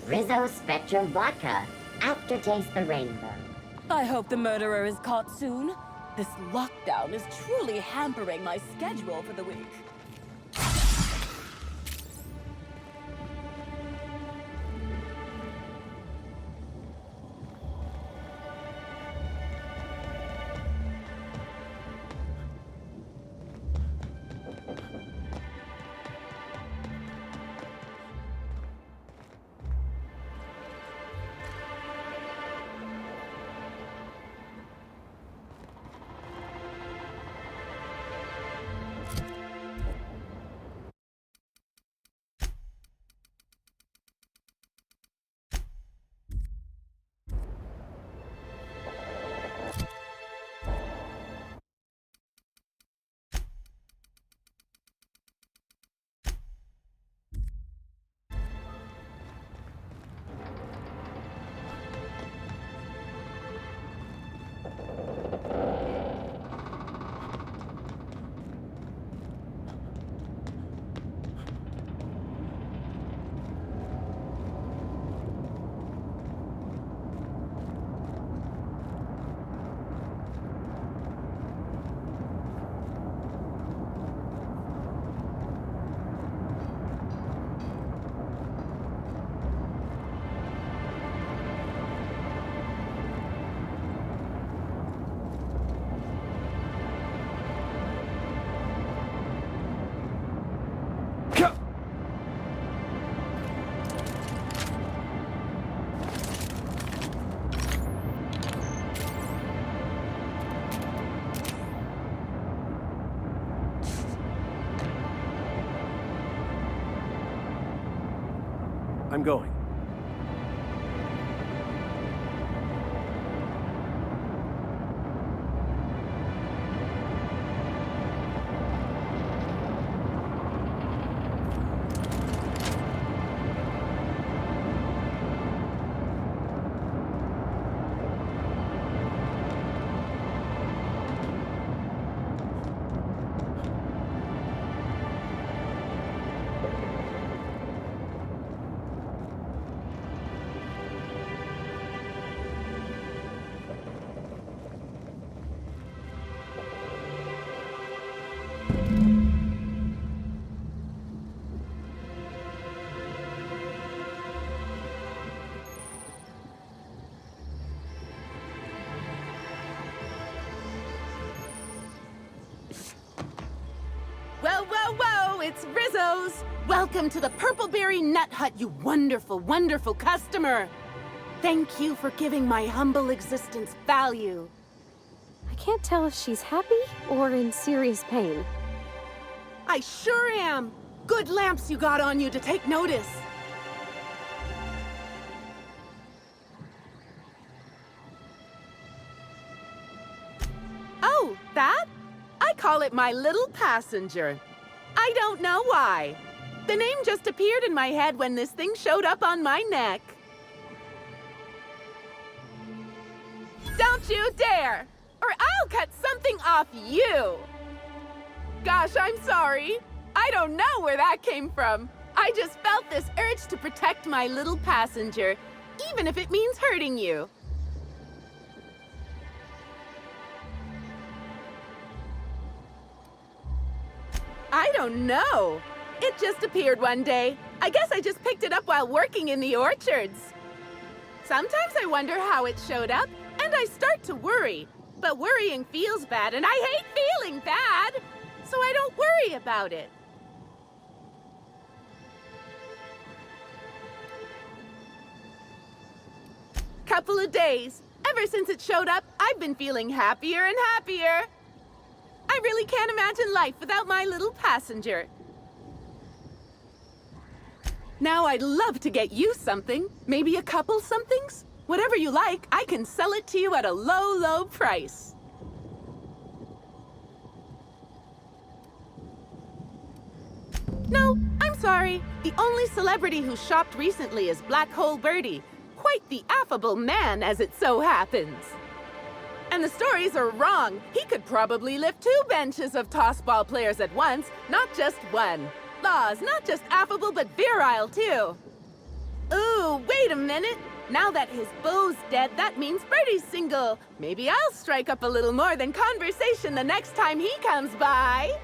Rizzo Spectrum Vodka. Aftertaste the rainbow. I hope the murderer is caught soon. This lockdown is truly hampering my schedule for the week. I'm going. it's Rizzo's! Welcome to the Purpleberry Nut Hut, you wonderful, wonderful customer! Thank you for giving my humble existence value. I can't tell if she's happy or in serious pain. I sure am! Good lamps you got on you to take notice. Oh, that? I call it my little passenger. I don't know why. The name just appeared in my head when this thing showed up on my neck. Don't you dare! Or I'll cut something off you! Gosh, I'm sorry. I don't know where that came from. I just felt this urge to protect my little passenger, even if it means hurting you. I don't know. It just appeared one day. I guess I just picked it up while working in the orchards. Sometimes I wonder how it showed up, and I start to worry. But worrying feels bad, and I hate feeling bad. So I don't worry about it. Couple of days. Ever since it showed up, I've been feeling happier and happier. I really can't imagine life without my little passenger. Now I'd love to get you something. Maybe a couple somethings? Whatever you like, I can sell it to you at a low, low price. No, I'm sorry. The only celebrity who shopped recently is Black Hole Birdie. Quite the affable man, as it so happens. And the stories are wrong. He could probably lift 2 benches of tossball players at once, not just one. Laws, not just affable, but virile, too. Ooh, wait a minute. Now that his beau's dead, that means Birdie's single. Maybe I'll strike up a little more than conversation the next time he comes by.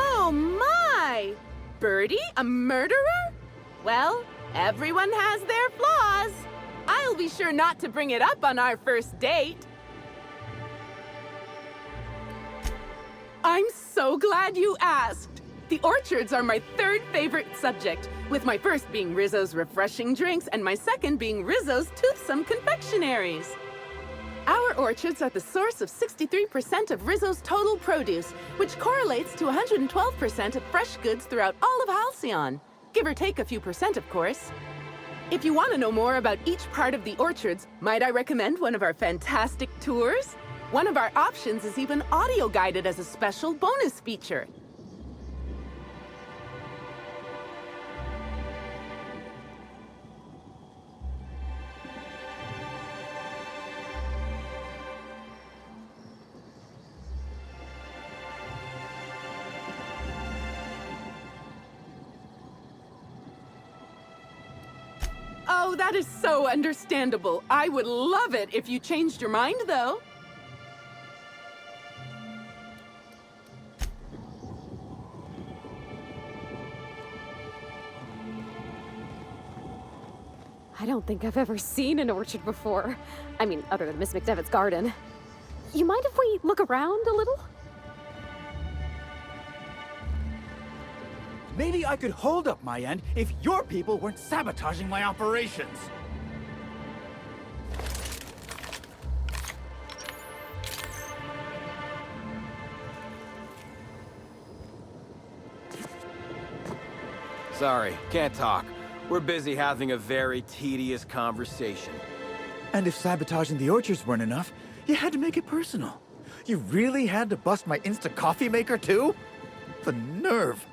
Oh my! Birdie, a murderer? Well, everyone has their flaws. I'll be sure not to bring it up on our first date. I'm so glad you asked. The orchards are my 3rd favorite subject, with my first being Rizzo's refreshing drinks and my second being Rizzo's toothsome confectionaries. Our orchards are the source of 63% of Rizzo's total produce, which correlates to 112% of fresh goods throughout all of Halcyon. Give or take a few percent, of course. If you want to know more about each part of the orchards, might I recommend one of our fantastic tours? One of our options is even audio-guided as a special bonus feature. Oh, that is so understandable. I would love it if you changed your mind, though. I don't think I've ever seen an orchard before. I mean, other than Miss McDevitt's garden. You mind if we look around a little? Maybe I could hold up my end if your people weren't sabotaging my operations. Sorry, can't talk. We're busy having a very tedious conversation. And if sabotaging the orchards weren't enough, you had to make it personal. You really had to bust my instant coffee maker too? The nerve.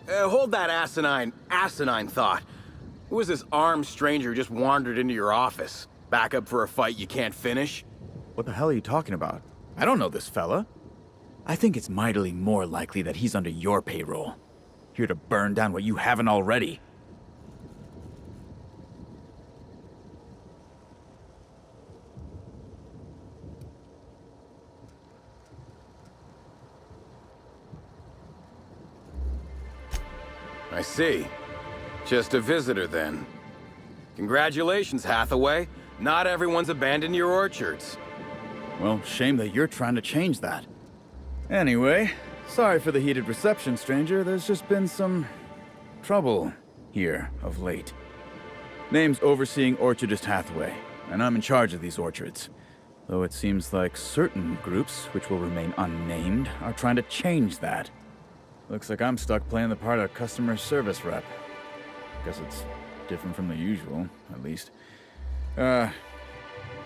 Hold that asinine thought. Who is this armed stranger who just wandered into your office? Back up for a fight you can't finish? What the hell are you talking about? I don't know this fella. I think it's mightily more likely that he's under your payroll. Here to burn down what you haven't already. I see. Just a visitor, then. Congratulations, Hathaway. Not everyone's abandoned your orchards. Well, shame that you're trying to change that. Anyway, sorry for the heated reception, stranger. There's just been some trouble here of late. Name's Overseeing Orchardist Hathaway, and I'm in charge of these orchards. Though it seems like certain groups, which will remain unnamed, are trying to change that. Looks like I'm stuck playing the part of customer service rep. Guess it's different from the usual, at least.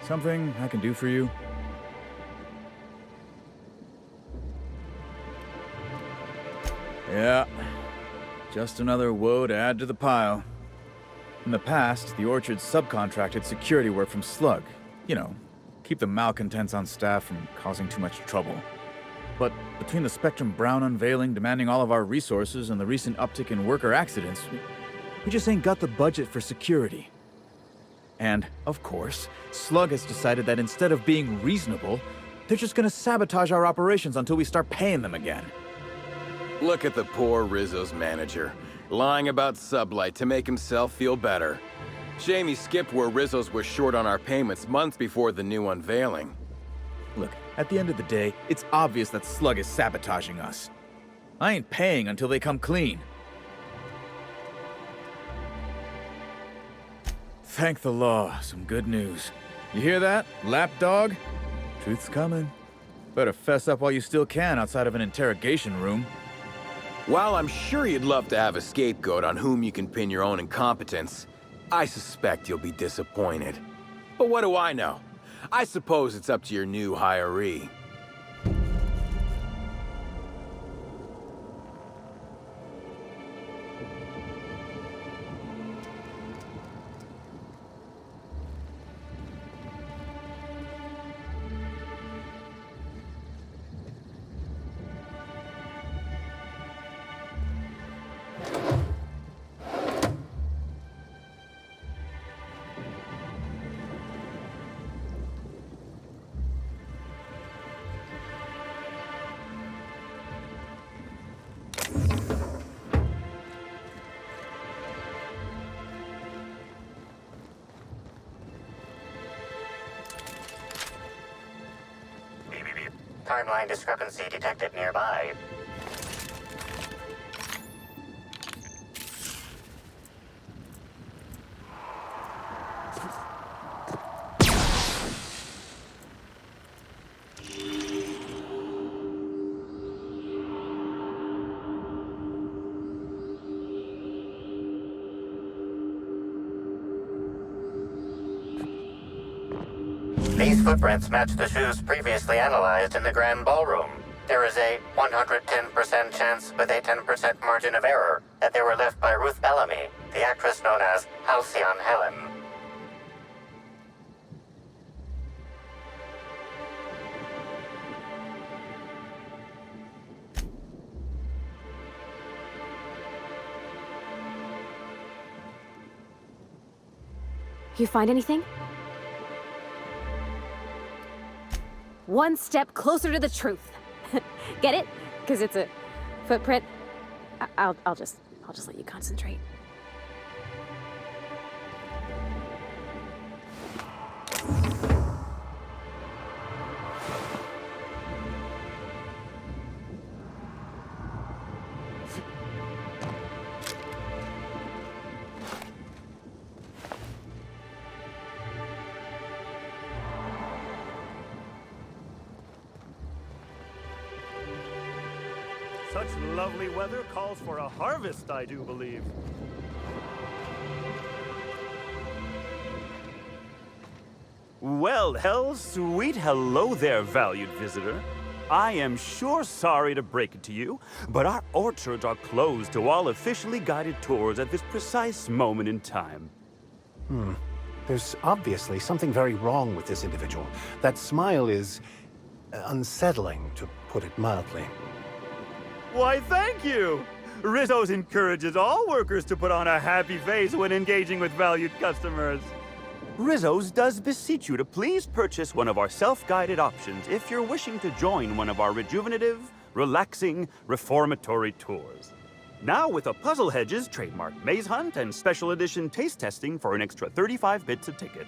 Something I can do for you? Yeah, just another woe to add to the pile. In the past, the orchard subcontracted security work from Slug. You know, keep the malcontents on staff from causing too much trouble. But between the Spectrum Brown unveiling demanding all of our resources and the recent uptick in worker accidents, we just ain't got the budget for security. And, of course, Slug has decided that instead of being reasonable, they're just gonna sabotage our operations until we start paying them again. Look at the poor Rizzo's manager, lying about Sublight to make himself feel better. Shame he skipped where Rizzo's was short on our payments months before the new unveiling. Look, at the end of the day, it's obvious that Slug is sabotaging us. I ain't paying until they come clean. Thank the law, some good news. You hear that, lapdog? Truth's coming. Better fess up while you still can outside of an interrogation room. While I'm sure you'd love to have a scapegoat on whom you can pin your own incompetence, I suspect you'll be disappointed. But what do I know? I suppose it's up to your new hiree. Timeline discrepancy detected nearby. These footprints match the shoes previously analyzed in the Grand Ballroom. There is a 110% chance with a 10% margin of error that they were left by Ruth Bellamy, the actress known as Halcyon Helen. You find anything? One step closer to the truth. Get it? Because it's a footprint. I'll just let you concentrate. Such lovely weather calls for a harvest, I do believe. Well, sweet hello there, valued visitor. I am sure sorry to break it to you, but our orchards are closed to all officially guided tours at this precise moment in time. There's obviously something very wrong with this individual. That smile is unsettling, to put it mildly. Why, thank you! Rizzo's encourages all workers to put on a happy face when engaging with valued customers. Rizzo's does beseech you to please purchase one of our self-guided options if you're wishing to join one of our rejuvenative, relaxing, reformatory tours. Now with a Puzzle Hedges trademark maze hunt and special edition taste testing for an extra 35 bits a ticket.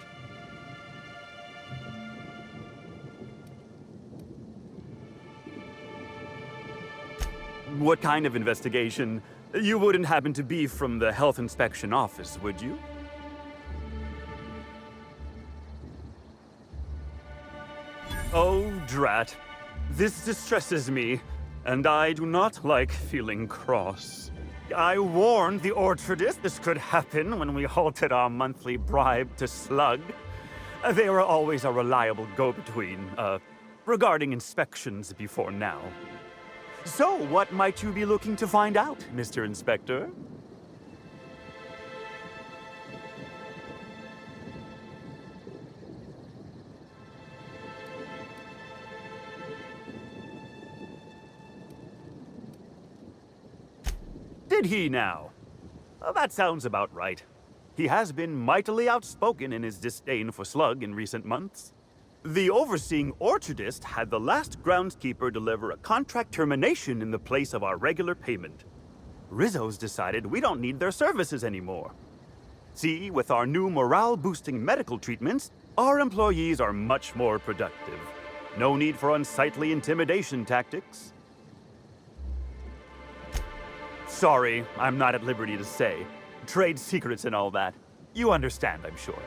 What kind of investigation? You wouldn't happen to be from the health inspection office, would you? Oh, drat. This distresses me, and I do not like feeling cross. I warned the orchardist this could happen when we halted our monthly bribe to Slug. They were always a reliable go-between, regarding inspections before now. So, what might you be looking to find out, Mr. Inspector? Did he now? That sounds about right. He has been mightily outspoken in his disdain for Slug in recent months. The overseeing orchardist had the last groundskeeper deliver a contract termination in the place of our regular payment. Rizzo's decided we don't need their services anymore. See, with our new morale-boosting medical treatments, our employees are much more productive. No need for unsightly intimidation tactics. Sorry, I'm not at liberty to say. Trade secrets and all that. You understand, I'm sure.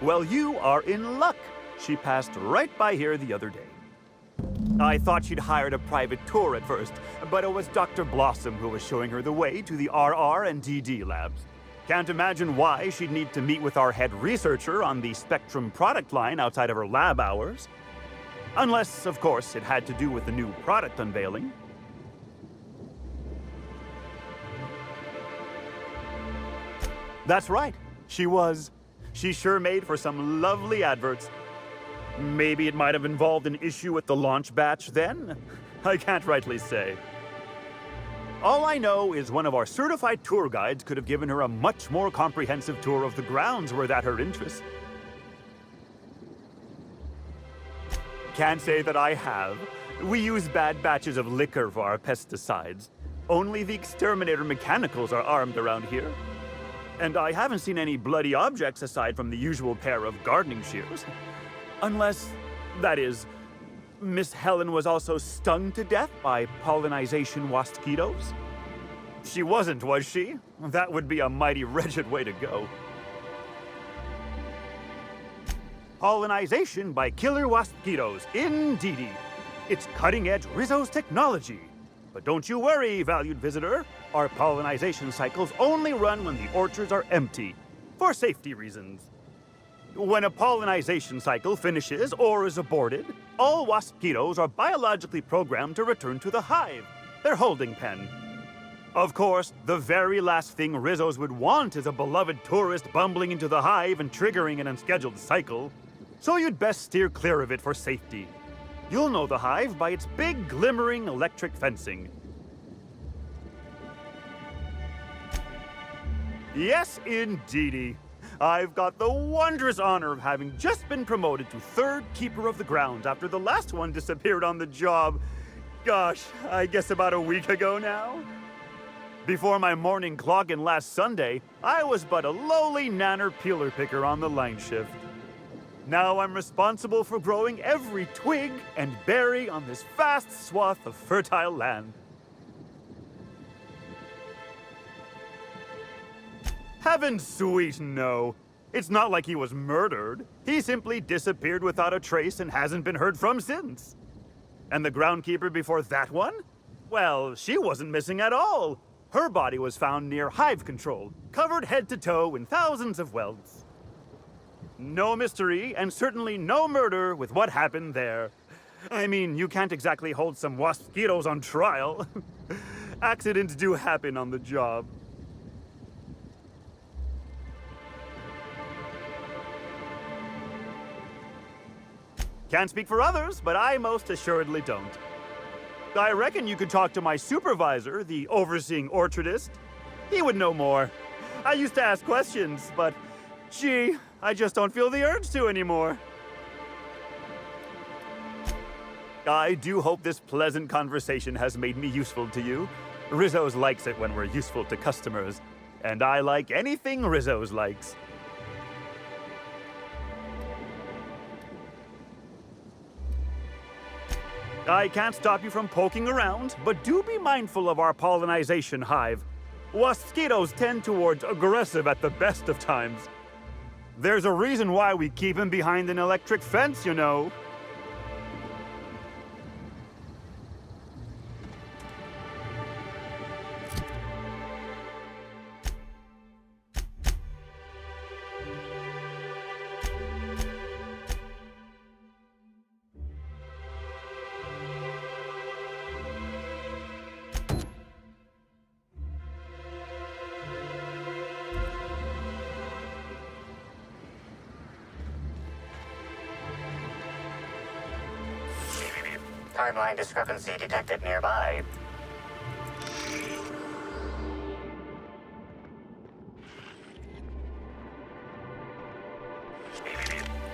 Well, you are in luck. She passed right by here the other day. I thought she'd hired a private tour at first, but it was Dr. Blossom who was showing her the way to the RR and DD labs. Can't imagine why she'd need to meet with our head researcher on the Spectrum product line outside of her lab hours. Unless, of course, it had to do with the new product unveiling. That's right. She sure made for some lovely adverts. Maybe it might have involved an issue with the launch batch then? I can't rightly say. All I know is one of our certified tour guides could have given her a much more comprehensive tour of the grounds were that her interest. Can't say that I have. We use bad batches of liquor for our pesticides. Only the exterminator mechanicals are armed around here. And I haven't seen any bloody objects aside from the usual pair of gardening shears. Unless, that is, Miss Helen was also stung to death by pollinization mosquitoes. She wasn't, was she? That would be a mighty wretched way to go. Pollinization by killer mosquitoes, indeedy. It's cutting-edge Rizzo's technology. But don't you worry, valued visitor. Our pollinization cycles only run when the orchards are empty, for safety reasons. When a pollinization cycle finishes or is aborted, all mosquitoes are biologically programmed to return to the hive, their holding pen. Of course, the very last thing Rizzo's would want is a beloved tourist bumbling into the hive and triggering an unscheduled cycle. So you'd best steer clear of it for safety. You'll know the hive by its big, glimmering electric fencing. Yes, indeedy. I've got the wondrous honor of having just been promoted to third keeper of the grounds after the last one disappeared on the job. Gosh, I guess about a week ago now? Before my morning clock-in last Sunday, I was but a lowly nanner peeler picker on the line shift. Now I'm responsible for growing every twig and berry on this vast swath of fertile land. Heaven sweet, no. It's not like he was murdered. He simply disappeared without a trace and hasn't been heard from since. And the groundkeeper before that one? Well, she wasn't missing at all. Her body was found near hive control, covered head to toe in thousands of welts. No mystery, and certainly no murder with what happened there. I mean, you can't exactly hold some mosquitoes on trial. Accidents do happen on the job. Can't speak for others, but I most assuredly don't. I reckon you could talk to my supervisor, the overseeing orchardist. He would know more. I used to ask questions, but gee, I just don't feel the urge to anymore. I do hope this pleasant conversation has made me useful to you. Rizzo's likes it when we're useful to customers, and I like anything Rizzo's likes. I can't stop you from poking around, but do be mindful of our pollinization hive. Wasquitos tend towards aggressive at the best of times. There's a reason why we keep him behind an electric fence, you know. Timeline discrepancy detected nearby.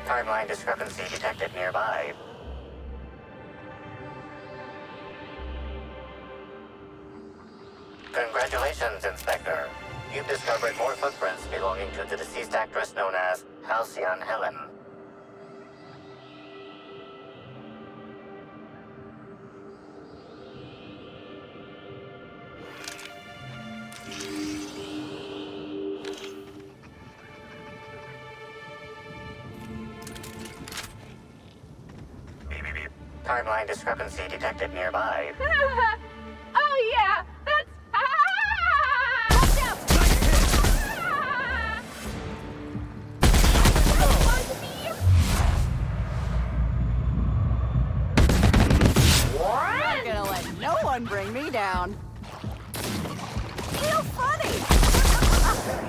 Timeline discrepancy detected nearby. Congratulations, Inspector. You've discovered more footprints belonging to the deceased actress known as Halcyon Helen. Timeline discrepancy detected nearby. Oh yeah, that's I'm gonna let no one bring me down. Feel funny.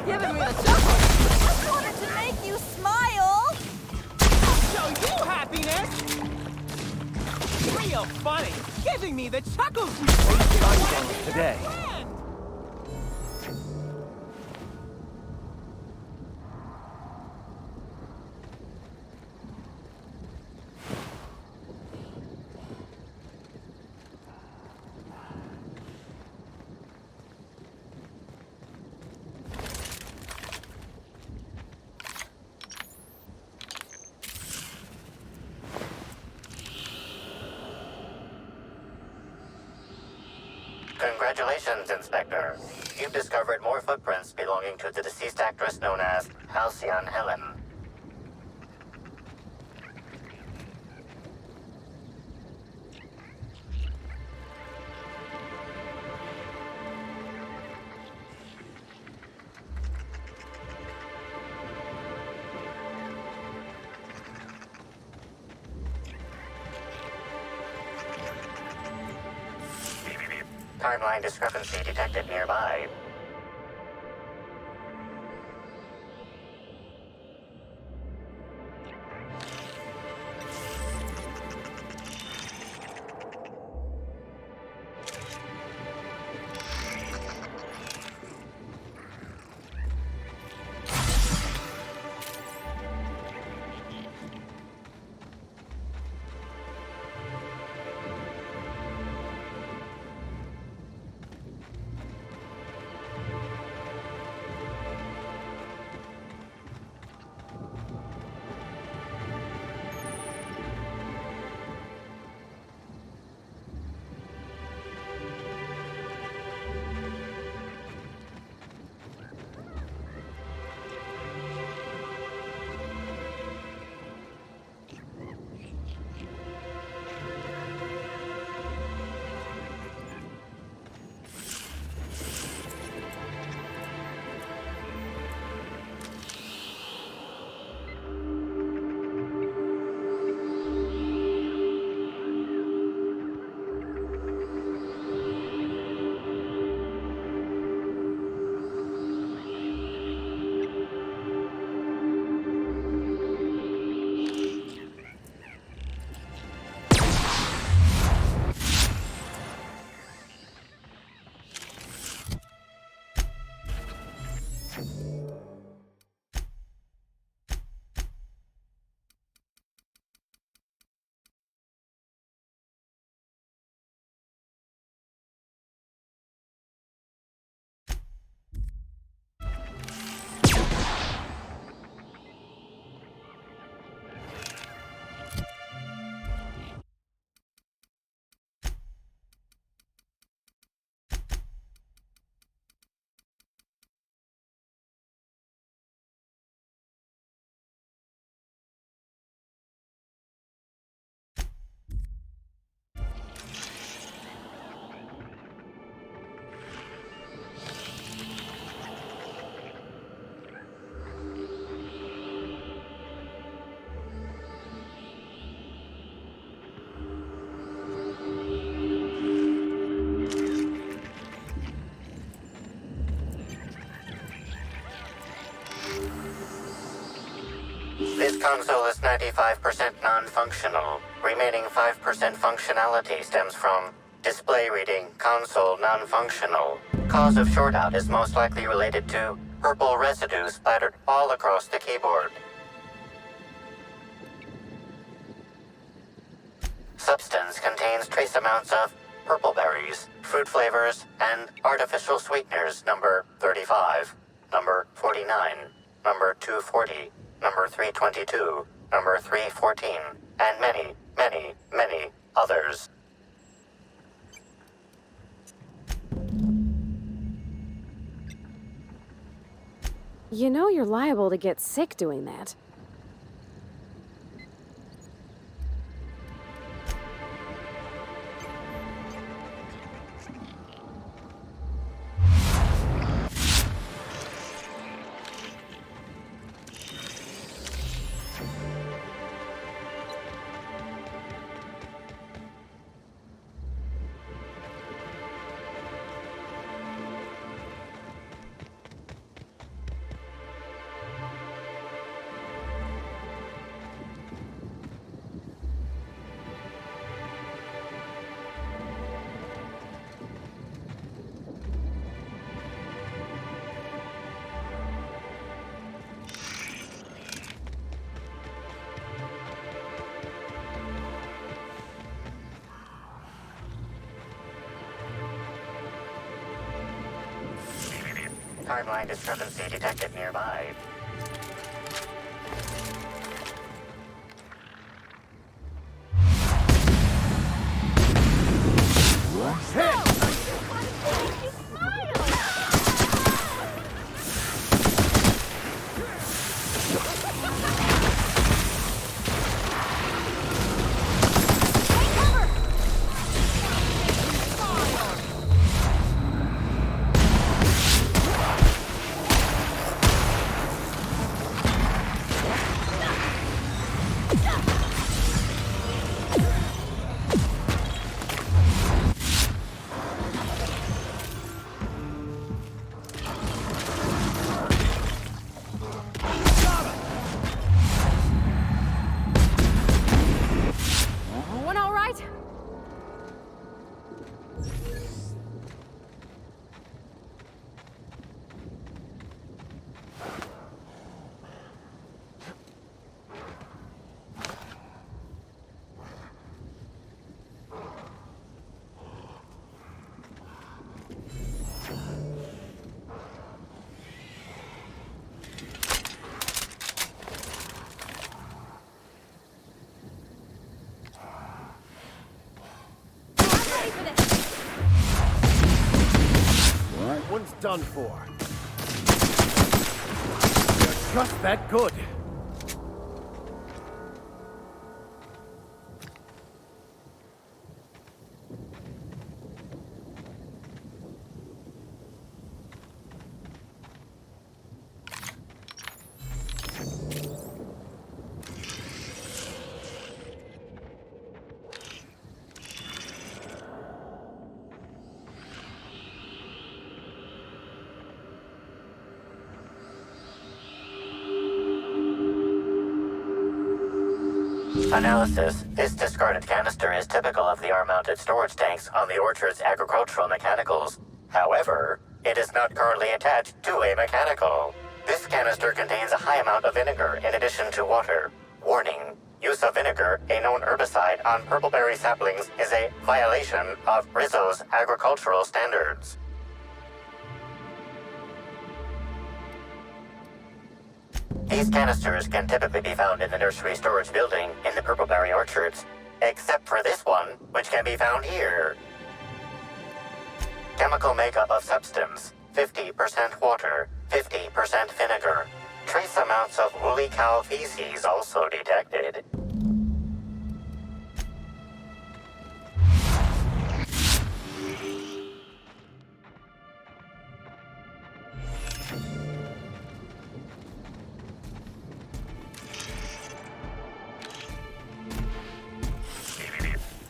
Giving me the chuckle. Just wanted to make you smile. Show you happiness! Real funny, giving me the chuckles. Today. Congratulations, Inspector. You've discovered more footprints belonging to the deceased actress known as Halcyon Helen. Timeline discrepancy detected nearby. This console is 95% non-functional. Remaining 5% functionality stems from display reading console non-functional. Cause of shortout is most likely related to purple residue splattered all across the keyboard. Substance contains trace amounts of purple berries, fruit flavors, and artificial sweeteners number 35, number 49, number 240, number 322, number 314, and many, many, many others. You know you're liable to get sick doing that. Timeline discrepancy detected nearby. One all right? One's done for. You're just that good. Analysis. This discarded canister is typical of the R-mounted storage tanks on the Orchard's agricultural mechanicals. However, it is not currently attached to a mechanical. This canister contains a high amount of vinegar in addition to water. Warning. Use of vinegar, a known herbicide on purpleberry saplings, is a violation of Rizzo's agricultural standards. These canisters can typically be found in the nursery storage building in the purpleberry orchards, except for this one, which can be found here. Chemical makeup of substance, 50% water, 50% vinegar. Trace amounts of woolly cow feces also detected.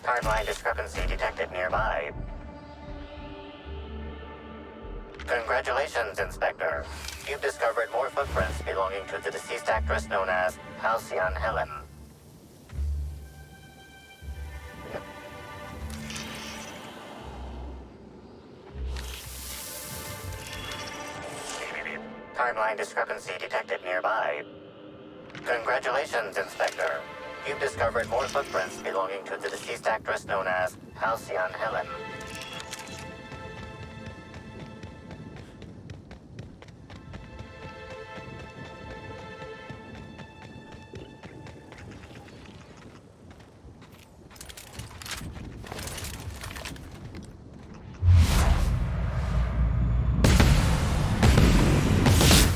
Timeline discrepancy detected nearby. Congratulations, Inspector. You've discovered more footprints belonging to the deceased actress known as Halcyon Helen. Timeline discrepancy detected nearby. Congratulations, Inspector. You've discovered more footprints belonging to the deceased actress known as Halcyon Helen.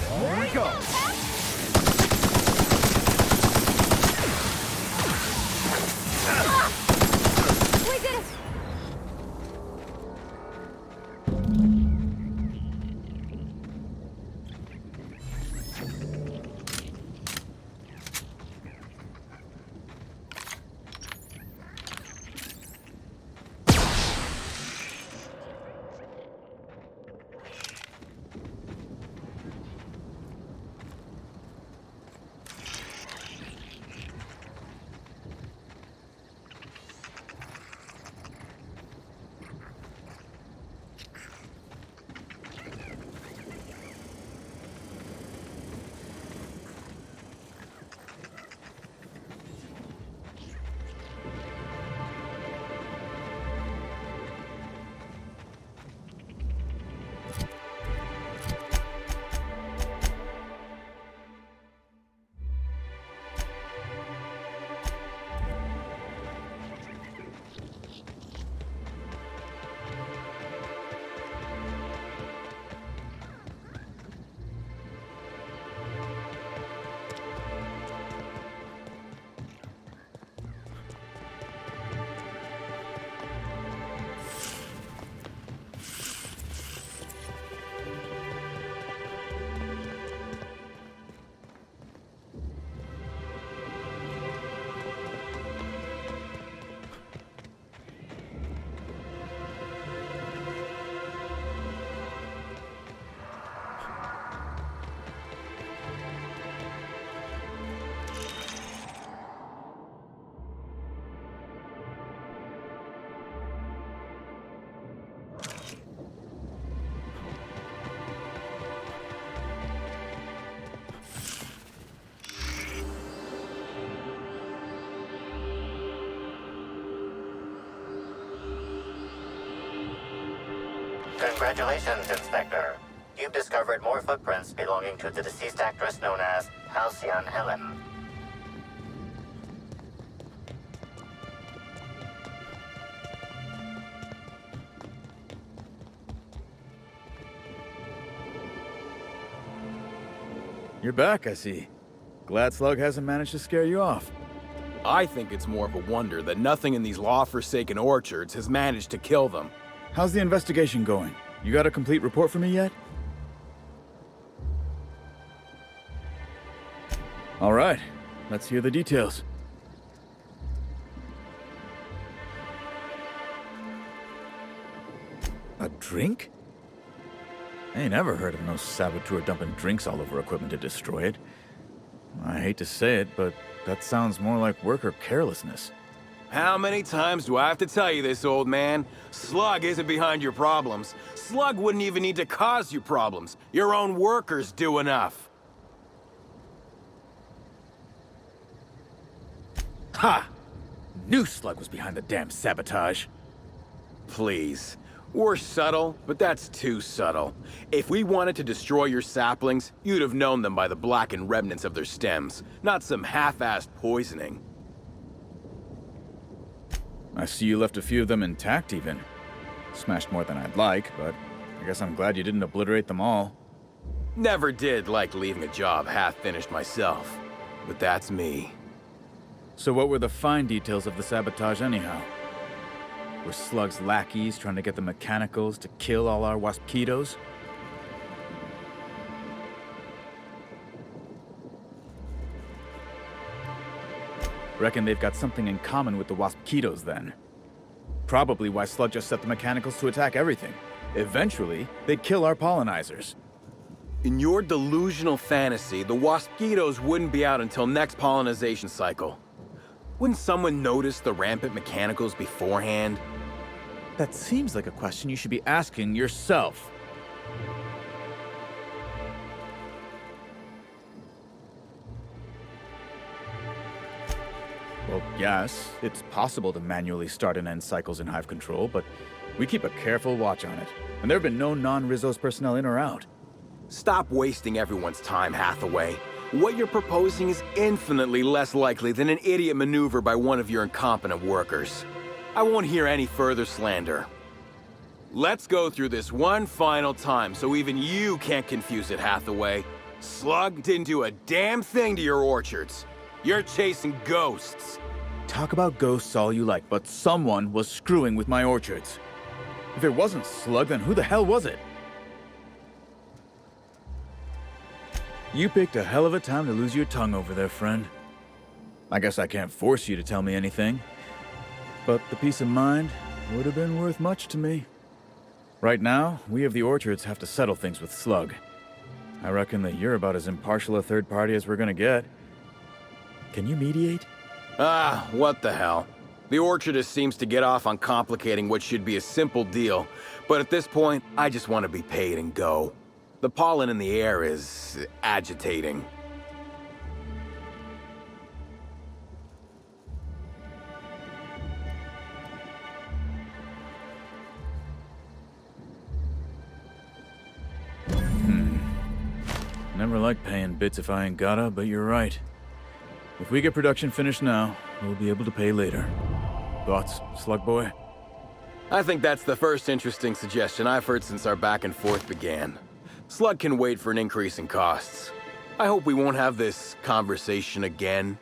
Here we go. We did it! Congratulations, Inspector. You've discovered more footprints belonging to the deceased actress known as Halcyon Helen. You're back, I see. Glad Slug hasn't managed to scare you off. I think it's more of a wonder that nothing in these law-forsaken orchards has managed to kill them. How's the investigation going? You got a complete report for me yet? All right, let's hear the details. A drink? I ain't never heard of no saboteur dumping drinks all over equipment to destroy it. I hate to say it, but that sounds more like worker carelessness. How many times do I have to tell you this, old man? Slug isn't behind your problems. Slug wouldn't even need to cause you problems. Your own workers do enough. Ha! Knew Slug was behind the damn sabotage. Please. We're subtle, but that's too subtle. If we wanted to destroy your saplings, you'd have known them by the blackened remnants of their stems, not some half-assed poisoning. I see you left a few of them intact, even. Smashed more than I'd like, but I guess I'm glad you didn't obliterate them all. Never did like leaving a job half-finished myself, but that's me. So what were the fine details of the sabotage anyhow? Were Slug's lackeys trying to get the mechanicals to kill all our waspitos? Reckon they've got something in common with the waspitos then. Probably why Slug just set the mechanicals to attack everything. Eventually, they'd kill our pollinizers. In your delusional fantasy, the waspitos wouldn't be out until next pollinization cycle. Wouldn't someone notice the rampant mechanicals beforehand? That seems like a question you should be asking yourself. Well, yes, it's possible to manually start and end cycles in hive control, but we keep a careful watch on it. And there have been no non-Rizzo's personnel in or out. Stop wasting everyone's time, Hathaway. What you're proposing is infinitely less likely than an idiot maneuver by one of your incompetent workers. I won't hear any further slander. Let's go through this one final time so even you can't confuse it, Hathaway. Slug didn't do a damn thing to your orchards. You're chasing ghosts. Talk about ghosts all you like, but someone was screwing with my orchards. If it wasn't Slug, then who the hell was it? You picked a hell of a time to lose your tongue over there, friend. I guess I can't force you to tell me anything, but the peace of mind would have been worth much to me. Right now, we of the orchards have to settle things with Slug. I reckon that you're about as impartial a third party as we're gonna get. Can you mediate? Ah, what the hell. The orchardist seems to get off on complicating what should be a simple deal, but at this point, I just want to be paid and go. The pollen in the air is agitating. Never like paying bits if I ain't gotta, but you're right. If we get production finished now, we'll be able to pay later. Thoughts, Slug Boy? I think that's the first interesting suggestion I've heard since our back and forth began. Slug can wait for an increase in costs. I hope we won't have this conversation again.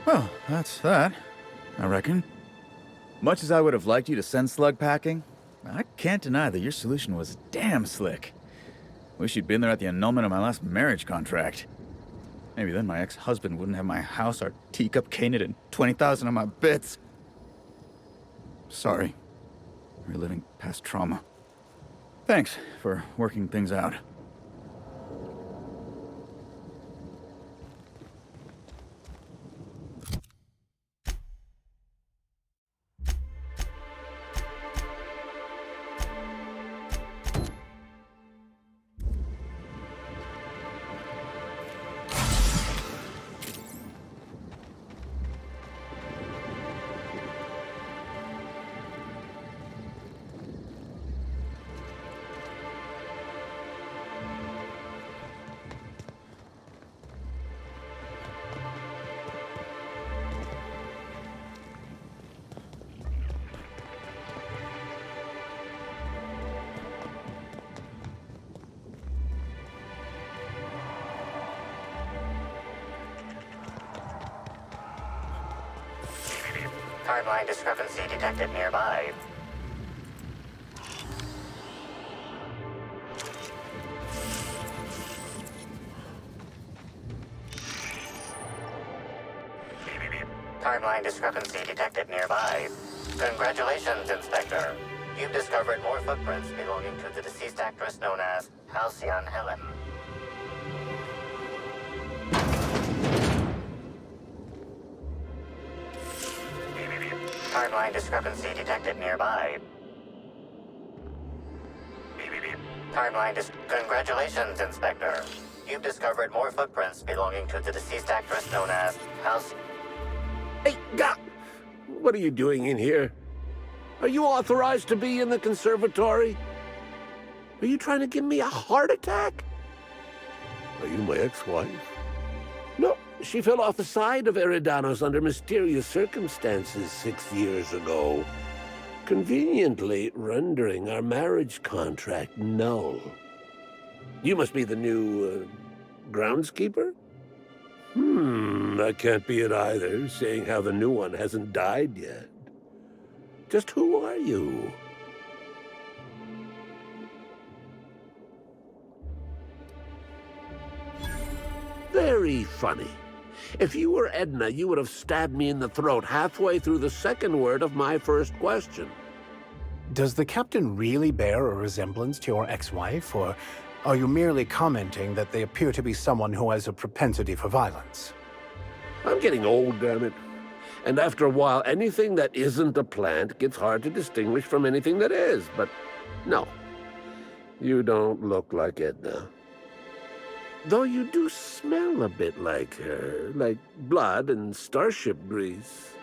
Well, that's that, I reckon. Much as I would have liked you to send Slug packing, I can't deny that your solution was damn slick. Wish you'd been there at the annulment of my last marriage contract. Maybe then my ex-husband wouldn't have my house, our teacup caneted, and 20,000 of my bits. Sorry. Reliving past trauma. Thanks for working things out. Timeline discrepancy detected nearby. Timeline discrepancy detected nearby. Congratulations, Inspector. You've discovered more footprints belonging to the deceased actress known as Halcyon Helen. Timeline discrepancy detected nearby. Congratulations, Inspector. You've discovered more footprints belonging to the deceased actress known as Halcyon. Hey, what are you doing in here? Are you authorized to be in the conservatory? Are you trying to give me a heart attack? Are you my ex-wife? No, she fell off the side of Eridanos under mysterious circumstances 6 years ago, conveniently rendering our marriage contract null. You must be the new, groundskeeper? That can't be it either, seeing how the new one hasn't died yet. Just who are you? Very funny. If you were Edna, you would have stabbed me in the throat halfway through the second word of my first question. Does the captain really bear a resemblance to your ex-wife, or are you merely commenting that they appear to be someone who has a propensity for violence? I'm getting old, damn it. And after a while, anything that isn't a plant gets hard to distinguish from anything that is. But no, you don't look like Edna. Though you do smell a bit like her, like blood and starship grease.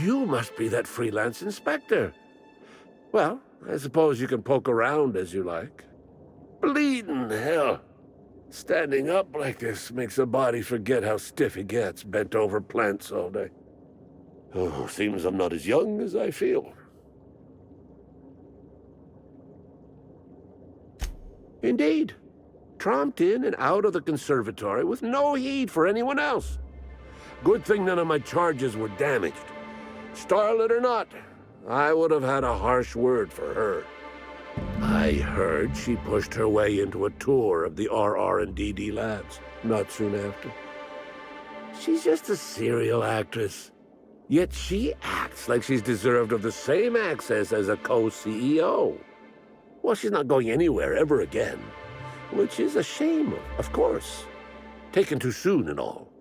You must be that freelance inspector. Well, I suppose you can poke around as you like. Bleeding hell. Standing up like this makes a body forget how stiff he gets, bent over plants all day. Oh, seems I'm not as young as I feel. Indeed. Tromped in and out of the conservatory with no heed for anyone else. Good thing none of my charges were damaged. Starlet or not, I would have had a harsh word for her. I heard she pushed her way into a tour of the RR&DD labs not soon after. She's just a serial actress. Yet she acts like she's deserved of the same access as a co-CEO. Well, she's not going anywhere ever again. Which is a shame, of course. Taken too soon and all.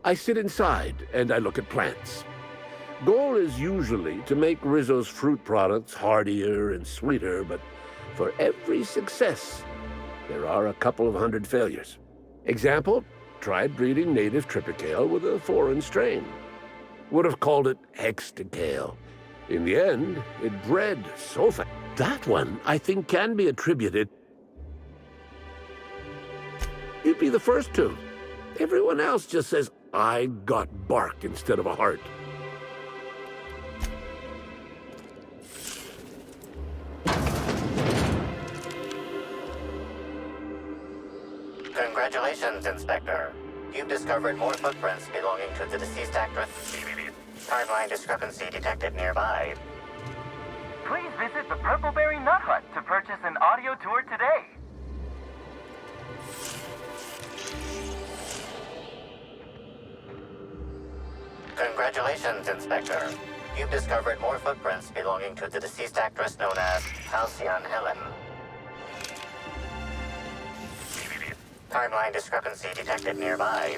I sit inside and I look at plants. Goal is usually to make Rizzo's fruit products hardier and sweeter, but for every success, there are a couple of hundred failures. Example, tried breeding native triticale with a foreign strain. Would have called it hexticale. In the end, it bred so fast. That one, I think, can be attributed. You'd be the first to. Everyone else just says, I got bark instead of a heart. Congratulations, Inspector. You've discovered more footprints belonging to the deceased actress. Timeline discrepancy detected nearby. Please visit the Purpleberry Nut Hut to purchase an audio tour today. Congratulations, Inspector. You've discovered more footprints belonging to the deceased actress known as Halcyon Helen. Timeline discrepancy detected nearby.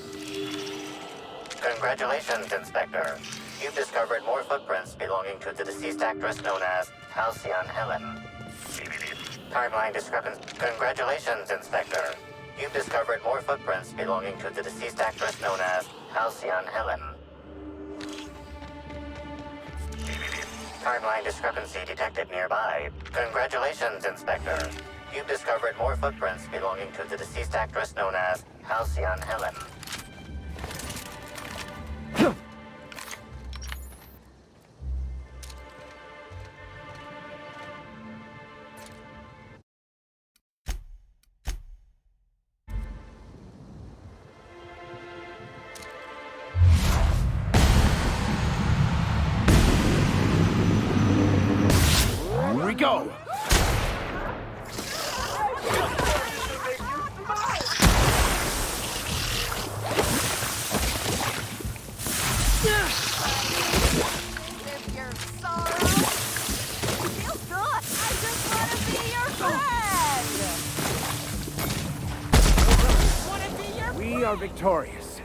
Congratulations, Inspector. You've discovered more footprints belonging to the deceased actress known as Halcyon Helen. Timeline discrepancy. Congratulations, Inspector. You've discovered more footprints belonging to the deceased actress known as Halcyon Helen. Timeline discrepancy detected nearby. Congratulations, Inspector. You've discovered more footprints belonging to the deceased actress known as Halcyon Helen. Here we go! We are victorious.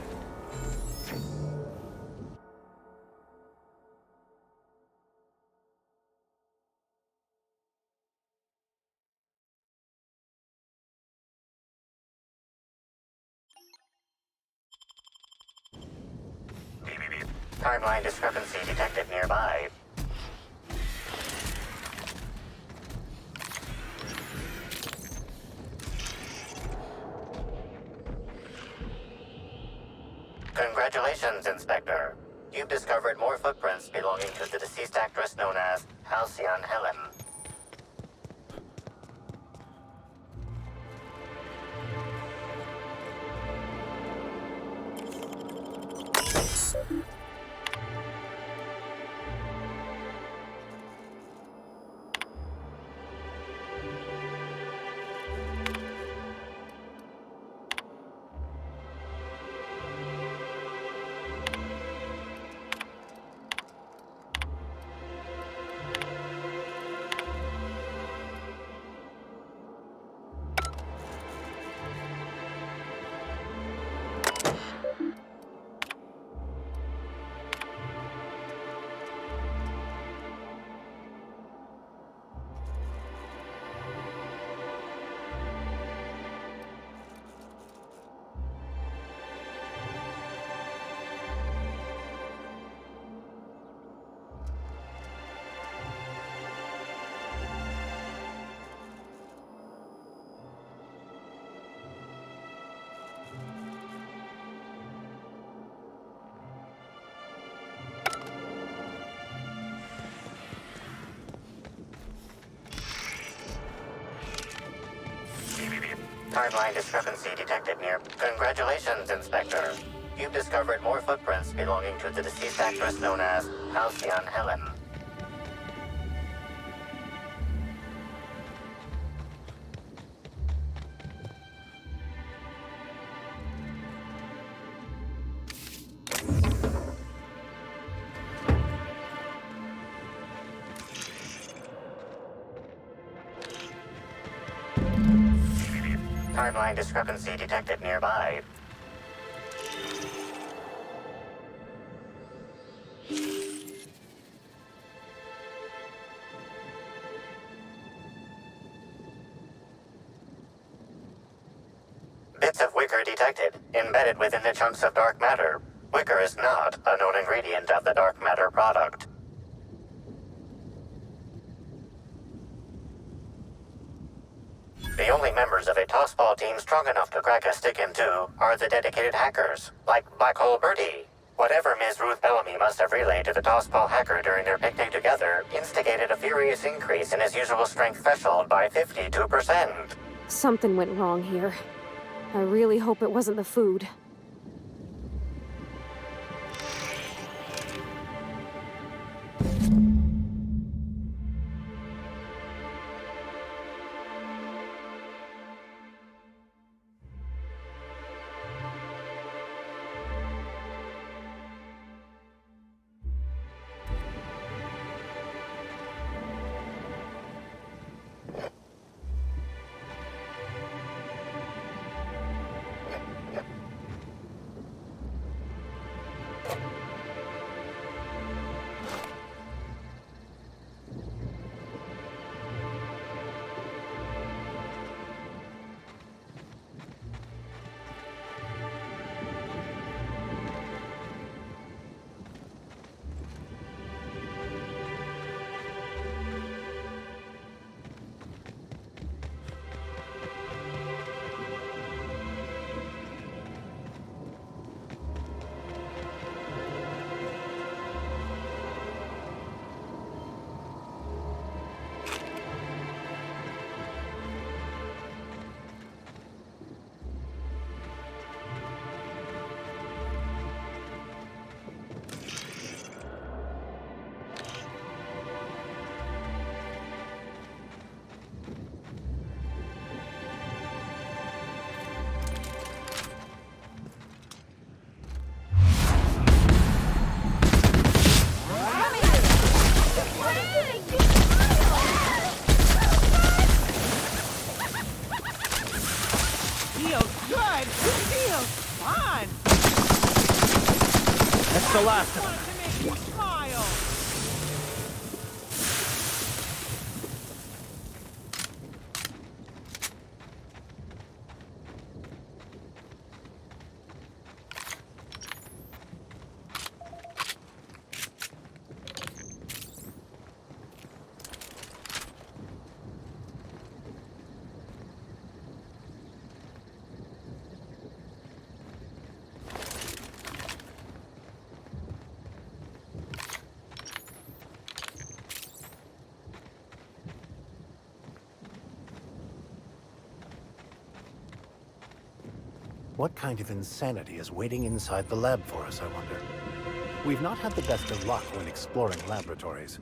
Timeline discrepancy detected nearby. Congratulations, Inspector. You've discovered more footprints belonging to the deceased actress known as Halcyon Helen. Timeline discrepancy detected near... Congratulations, Inspector. You've discovered more footprints belonging to the deceased actress known as Halcyon Helen. Timeline discrepancy detected nearby. Bits of wicker detected, embedded within the chunks of dark matter. Wicker is not a known ingredient of the dark matter product. The only members of a tossball team strong enough to crack a stick in two are the dedicated hackers, like Black Hole Birdie. Whatever Ms. Ruth Bellamy must have relayed to the tossball hacker during their picnic together instigated a furious increase in his usual strength threshold by 52%. Something went wrong here. I really hope it wasn't the food. That's the last of them. What kind of insanity is waiting inside the lab for us, I wonder? We've not had the best of luck when exploring laboratories.